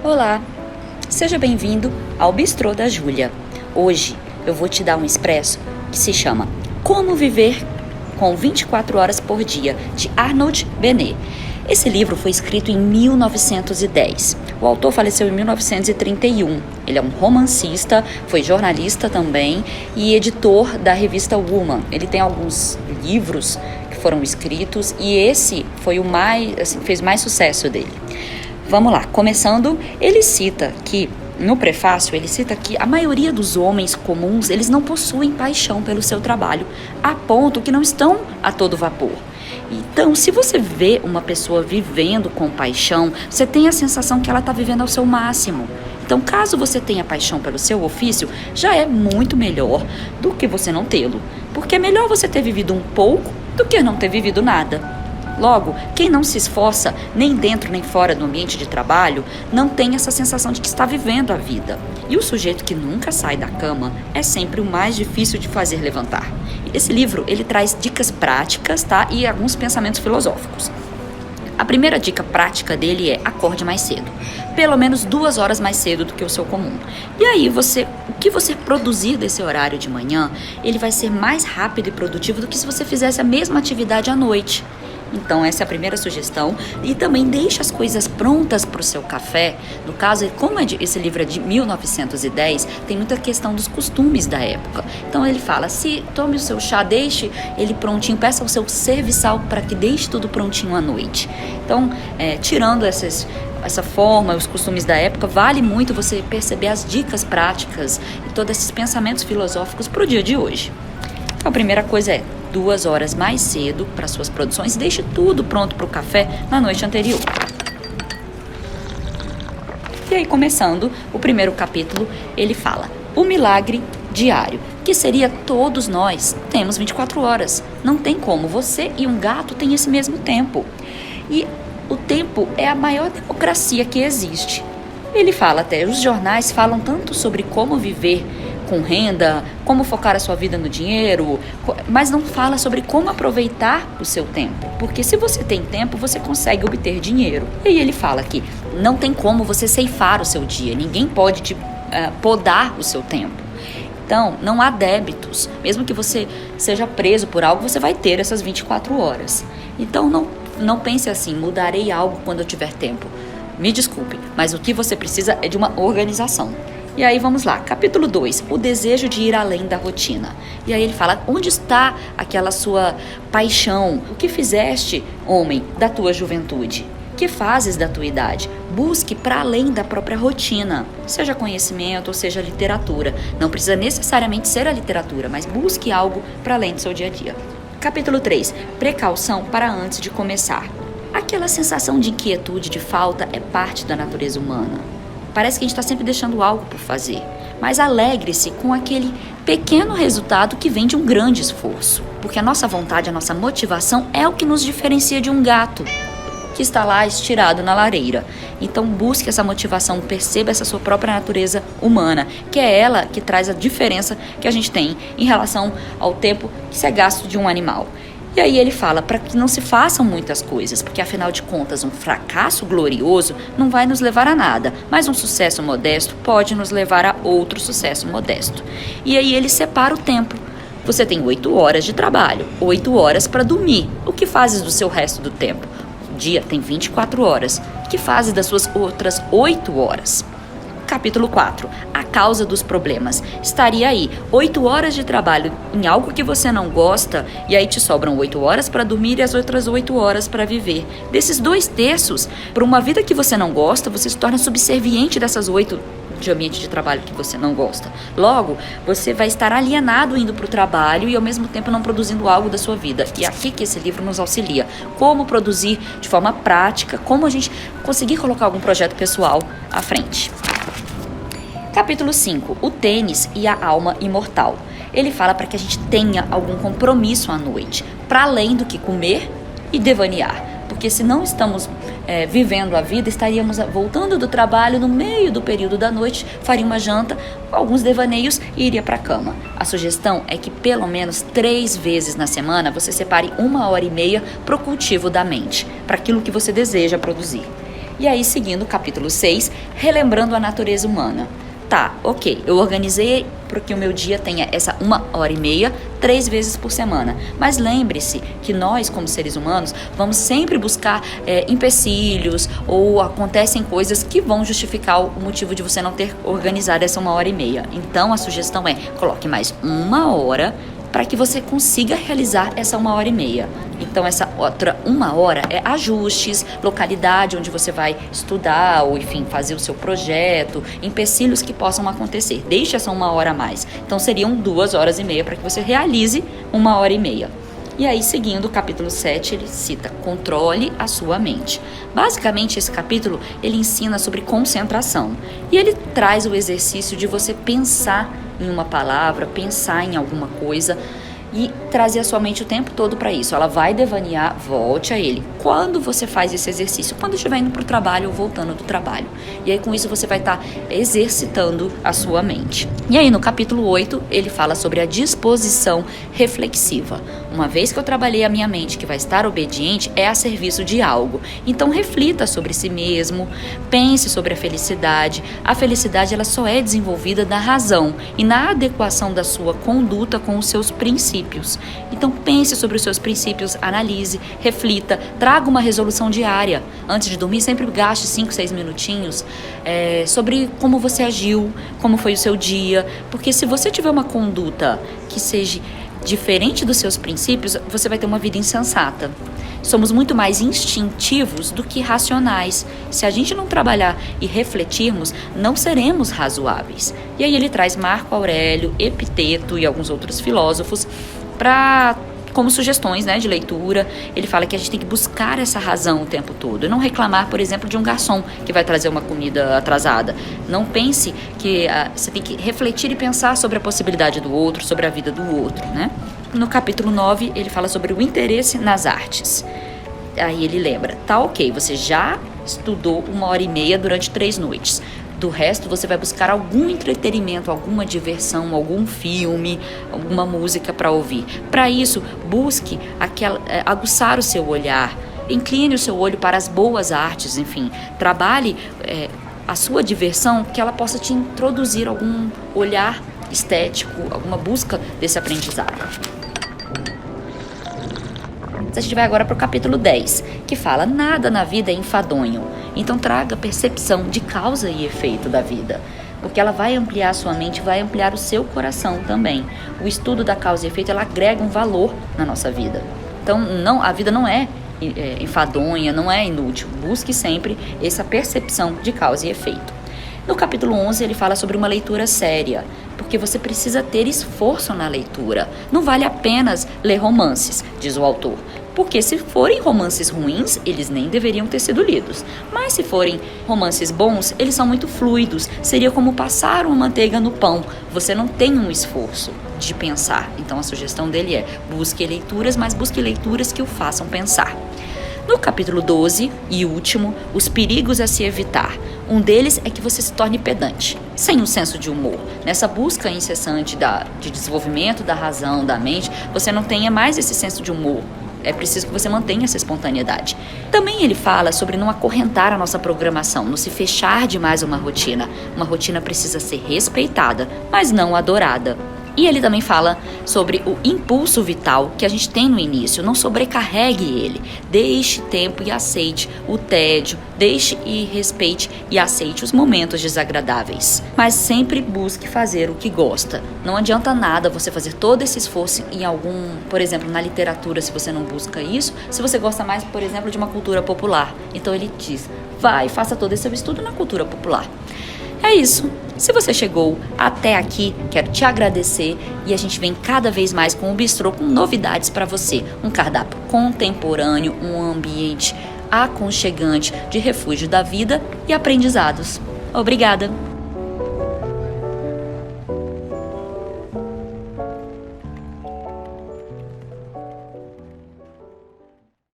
Olá, seja bem-vindo ao Bistrô da Júlia. Hoje eu vou te dar um expresso que se chama Como Viver com 24 Horas por Dia, de Arnold Benet. Esse livro foi escrito em 1910. O autor faleceu em 1931. Ele é um romancista, foi jornalista também e editor da revista Woman. Ele tem alguns livros que foram escritos e esse foi o mais, fez mais sucesso dele. Vamos lá, começando, ele cita que, no prefácio, ele cita que a maioria dos homens comuns, eles não possuem paixão pelo seu trabalho, a ponto que não estão a todo vapor. Então, se você vê uma pessoa vivendo com paixão, você tem a sensação que ela está vivendo ao seu máximo. Então, caso você tenha paixão pelo seu ofício, já é muito melhor do que você não tê-lo. Porque é melhor você ter vivido um pouco do que não ter vivido nada. Logo, quem não se esforça, nem dentro nem fora do ambiente de trabalho, não tem essa sensação de que está vivendo a vida. E o sujeito que nunca sai da cama é sempre o mais difícil de fazer levantar. Esse livro, ele traz dicas práticas, tá? E alguns pensamentos filosóficos. A primeira dica prática dele é acorde mais cedo. Pelo menos 2 horas mais cedo do que o seu comum. E aí, o que você produzir desse horário de manhã, ele vai ser mais rápido e produtivo do que se você fizesse a mesma atividade à noite. Então, essa é a primeira sugestão. E também deixe as coisas prontas para o seu café. No caso, como esse livro é de 1910, tem muita questão dos costumes da época. Então, ele fala, se tome o seu chá, deixe ele prontinho, peça ao seu serviçal para que deixe tudo prontinho à noite. Então, tirando essa forma, os costumes da época, vale muito você perceber as dicas práticas e todos esses pensamentos filosóficos para o dia de hoje. Então, a primeira coisa é 2 horas mais cedo para suas produções e deixe tudo pronto para o café na noite anterior. E aí, começando o primeiro capítulo, ele fala o milagre diário, que seria todos nós temos 24 horas. Não tem como, você e um gato têm esse mesmo tempo. E o tempo é a maior democracia que existe. Ele fala até, os jornais falam tanto sobre como viver com renda, como focar a sua vida no dinheiro, mas não fala sobre como aproveitar o seu tempo. Porque se você tem tempo, você consegue obter dinheiro. E aí ele fala que não tem como você ceifar o seu dia, ninguém pode te podar o seu tempo. Então, não há débitos. Mesmo que você seja preso por algo, você vai ter essas 24 horas. Então, não pense assim, mudarei algo quando eu tiver tempo. Me desculpe, mas o que você precisa é de uma organização. E aí vamos lá, capítulo 2, o desejo de ir além da rotina. E aí ele fala, onde está aquela sua paixão? O que fizeste, homem, da tua juventude? Que fazes da tua idade? Busque para além da própria rotina, seja conhecimento ou seja literatura. Não precisa necessariamente ser a literatura, mas busque algo para além do seu dia a dia. Capítulo 3, precaução para antes de começar. Aquela sensação de inquietude, de falta, é parte da natureza humana. Parece que a gente está sempre deixando algo por fazer. Mas alegre-se com aquele pequeno resultado que vem de um grande esforço. Porque a nossa vontade, a nossa motivação é o que nos diferencia de um gato que está lá estirado na lareira. Então busque essa motivação, perceba essa sua própria natureza humana, que é ela que traz a diferença que a gente tem em relação ao tempo que se é gasto de um animal. E aí ele fala para que não se façam muitas coisas, porque afinal de contas um fracasso glorioso não vai nos levar a nada, mas um sucesso modesto pode nos levar a outro sucesso modesto. E aí ele separa o tempo. Você tem 8 horas de trabalho, 8 horas para dormir. O que fazes do seu resto do tempo? O dia tem 24 horas. O que fazes das suas outras 8 horas? Capítulo 4. A causa dos problemas. Estaria aí 8 horas de trabalho em algo que você não gosta e aí te sobram 8 horas para dormir e as outras 8 horas para viver. Desses 2/3, para uma vida que você não gosta, você se torna subserviente dessas 8 de ambiente de trabalho que você não gosta. Logo, você vai estar alienado indo para o trabalho e ao mesmo tempo não produzindo algo da sua vida. E aqui que esse livro nos auxilia. Como produzir de forma prática, como a gente conseguir colocar algum projeto pessoal à frente. Capítulo 5, o tênis e a alma imortal. Ele fala para que a gente tenha algum compromisso à noite, para além do que comer e devanear. Porque se não estamos vivendo a vida, estaríamos voltando do trabalho no meio do período da noite, faria uma janta, alguns devaneios e iria para a cama. A sugestão é que pelo menos 3 vezes na semana você separe 1h30 para o cultivo da mente, para aquilo que você deseja produzir. E aí, seguindo o capítulo 6, relembrando a natureza humana. Tá, ok, eu organizei para que o meu dia tenha essa 1h30, 3 vezes por semana. Mas lembre-se que nós, como seres humanos, vamos sempre buscar empecilhos ou acontecem coisas que vão justificar o motivo de você não ter organizado essa 1h30. Então, a sugestão é, coloque mais 1 hora para que você consiga realizar essa 1h30. Então, essa outra 1 hora é ajustes, localidade onde você vai estudar ou, enfim, fazer o seu projeto, empecilhos que possam acontecer. Deixe essa 1 hora a mais. Então, seriam 2h30 para que você realize 1h30. E aí, seguindo o capítulo 7, ele cita, controle a sua mente. Basicamente, esse capítulo, ele ensina sobre concentração. E ele traz o exercício de você pensar em uma palavra, pensar em alguma coisa e trazer a sua mente o tempo todo para isso. Ela vai devanear, volte a ele. Quando você faz esse exercício? Quando estiver indo para o trabalho ou voltando do trabalho. E aí com isso você vai estar exercitando a sua mente. E aí no capítulo 8 ele fala sobre a disposição reflexiva. Uma vez que eu trabalhei a minha mente que vai estar obediente, é a serviço de algo. Então reflita sobre si mesmo, pense sobre a felicidade. A felicidade ela só é desenvolvida na razão e na adequação da sua conduta com os seus princípios. Então pense sobre os seus princípios, analise, reflita, traga uma resolução diária. Antes de dormir, sempre gaste 5, 6 minutinhos sobre como você agiu, como foi o seu dia. Porque se você tiver uma conduta que seja diferente dos seus princípios, você vai ter uma vida insensata. Somos muito mais instintivos do que racionais. Se a gente não trabalhar e refletirmos, não seremos razoáveis. E aí ele traz Marco Aurélio, Epiteto e alguns outros filósofos como sugestões, de leitura. Ele fala que a gente tem que buscar essa razão o tempo todo e não reclamar, por exemplo, de um garçom que vai trazer uma comida atrasada. Não pense que você tem que refletir e pensar sobre a possibilidade do outro, sobre a vida do outro, No capítulo 9, ele fala sobre o interesse nas artes. Aí ele lembra, tá ok, você já estudou 1h30 durante 3 noites. Do resto, você vai buscar algum entretenimento, alguma diversão, algum filme, alguma música para ouvir. Para isso, busque aguçar o seu olhar, incline o seu olho para as boas artes, enfim. Trabalhe a sua diversão, que ela possa te introduzir algum olhar estético, alguma busca desse aprendizado. A gente vai agora para o capítulo 10, que fala nada na vida é enfadonho. Então traga percepção de causa e efeito da vida, porque ela vai ampliar a sua mente, vai ampliar o seu coração também. O estudo da causa e efeito, ela agrega um valor na nossa vida. Então a vida não é enfadonha, não é inútil. Busque sempre essa percepção de causa e efeito. No capítulo 11 ele fala sobre uma leitura séria, porque você precisa ter esforço na leitura. Não vale apenas ler romances, diz o autor. Porque se forem romances ruins, eles nem deveriam ter sido lidos. Mas se forem romances bons, eles são muito fluidos. Seria como passar uma manteiga no pão. Você não tem um esforço de pensar. Então a sugestão dele é, busque leituras, mas busque leituras que o façam pensar. No capítulo 12 e último, os perigos a se evitar. Um deles é que você se torne pedante, sem um senso de humor. Nessa busca incessante de desenvolvimento da razão, da mente, você não tenha mais esse senso de humor. É preciso que você mantenha essa espontaneidade. Também ele fala sobre não acorrentar a nossa programação, não se fechar demais a uma rotina. Uma rotina precisa ser respeitada, mas não adorada. E ele também fala sobre o impulso vital que a gente tem no início. Não sobrecarregue ele. Deixe tempo e aceite o tédio. Deixe e respeite e aceite os momentos desagradáveis. Mas sempre busque fazer o que gosta. Não adianta nada você fazer todo esse esforço em por exemplo, na literatura, se você não busca isso. Se você gosta mais, por exemplo, de uma cultura popular. Então ele diz, faça todo esse seu estudo na cultura popular. É isso. Se você chegou até aqui, quero te agradecer e a gente vem cada vez mais com o Bistrô com novidades para você. Um cardápio contemporâneo, um ambiente aconchegante de refúgio da vida e aprendizados. Obrigada!